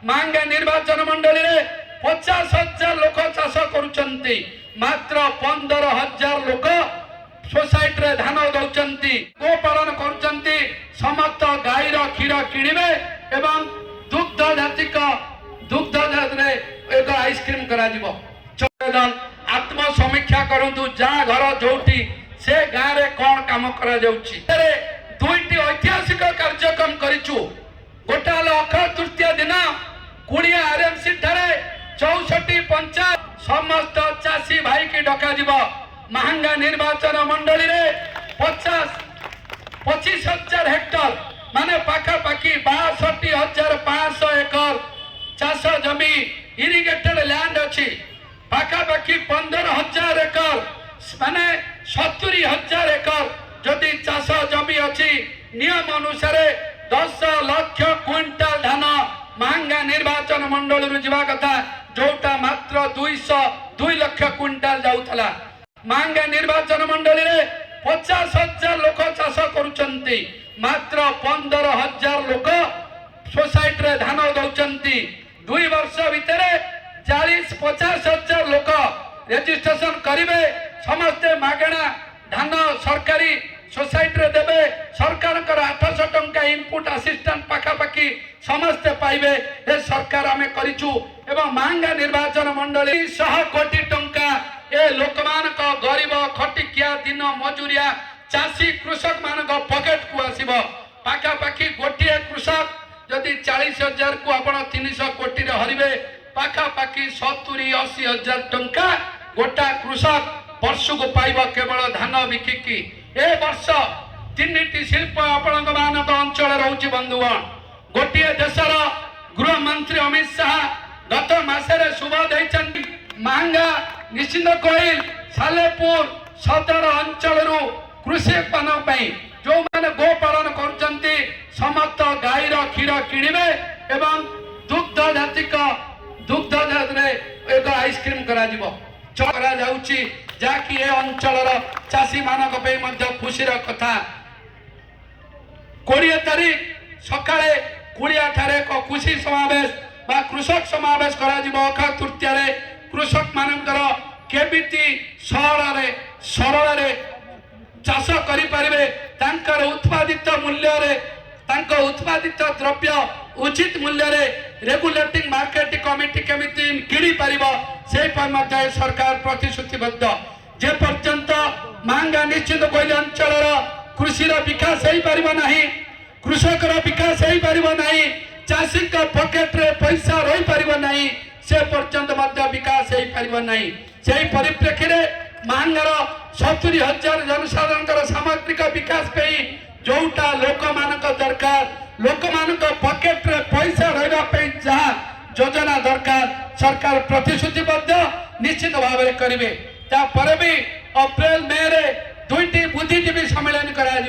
मांगा निर्वाचन मंडली रे 50,000 लोक चाष करुचंती मात्र 15,000 लोक सोसाइटी रे धान दौचंती गो पालन करुचंती समस्त गाईर क्षीर किणिबे एवं दुग्ध जातिक दुग्ध जातरे एक आइसक्रीम करा जिवो दल आत्म समीक्षा करंतु जा घर जोटी से गाँ रे कौन काम करा जाउची दुईटी ऐतिहासिक कार्यक्रम करिचु गोटा अक्षय तृतीय दिन कुड़िया आरएमसी ठारे 64 पंचायत समस्त चाषी भाई की डका जीव महांगा निर्वाचन मंडली रे 25,000 हेक्टर माने पाखापाखि 62,500 एकर चाष जमी इरिगेटेड लैंड अच्छी पाखापाखि 15,000 एकर माने 70,000 एकर जदि चाष जमी अच्छी नियम अनुसार 10 लाख क्विंटाल धान महंगा निर्वाचन मंडली रु जीवा कथा जोटा मात्र 2 लाख क्विंटाल जाउथला महंगा निर्वाचन मंडली रे 50,000 लोक चाष करुचंती मात्र 15,000 लोक सोसाइटी रे धान दौचंती 2 वर्ष भितर 40-50,000 लोक रजिस्ट्रेशन करिवे समस्ते मागणा धान सरकारी सोसाइटी रे देबे सरकार 800 टंका इनपुट असिस्टेंट पाखापाखि समस्ते पाइबे ए सरकार आमे करिचु एवं महंगा निर्वाचन मंडली 100 कोटी टंका ए लोकमान को गरीब खटिकिया दिन मजूरिया चाषी कृषक मान को पॉकेट को आसीबो पाखापाखि गोटिए कृषक जदि 40,000 को आपण 300 कोटी रे हरिबे पाखापाखि 70-80,000 टंका गोटा कृषक वर्ष को पाइब केवल धान बिकिकी ए वर्ष 3टी शिल्प आपण मानक अंचल रहउची बंधुगण गोटिए देशर गृह मंत्री अमित शाह गत मासरे शुभ दैछंती महंगा निश्चिंत कोइल सालेपुर सदर अंचल रु कृषि पान पई जो माने गो पालन करचंती समस्त गाईर क्षीर किणिबे एवं दुग्ध जातिक दुग्ध जातरे एक आइसक्रीम करा जिवो करा जाउची जाकि ए अंचलर चाषी मानक पे मध्य खुशीर कथा 20 तारीख सकाळे कुड़िया ठारे को खुशी समावेश बा कृषक समावेश करा जिवो अक्षय तृतीय रे कृषक मानकर केबिति सरल रे चाष करि परिबे तांकर उत्पादित मूल्य रे तांको उत्पादित द्रव्य उचित मूल्य रे रेगुलेटिंग मार्केट कमिटी केमिति किड़ी परिबो से पर मध्य सरकार प्रतिश्रुतिबद्ध जे पर्यंत महंगा निश्चित कोइल अंचल कृषि विकास हो पारिबो नाही कृषक विकास हो पारिबो नाही चाषी का पॉकेट रे पैसा रही पारिबो नाही से पर्यंत मध्य विकास हो पारिबो नाही सेही परिप्रेक्षी रे महंगार 70,000 जनसाधारण सामग्रिक विकास पे जोटा लोक मानक दरकार लोक मानक पॉकेट रे पैसा रहिबा पे जहा योजना दरकार सरकार प्रतिश्रुतिबद्ध निश्चित भाव में करेंगे। अप्रैल मे रे 2टी बुद्धिजीवी सम्मेलन करा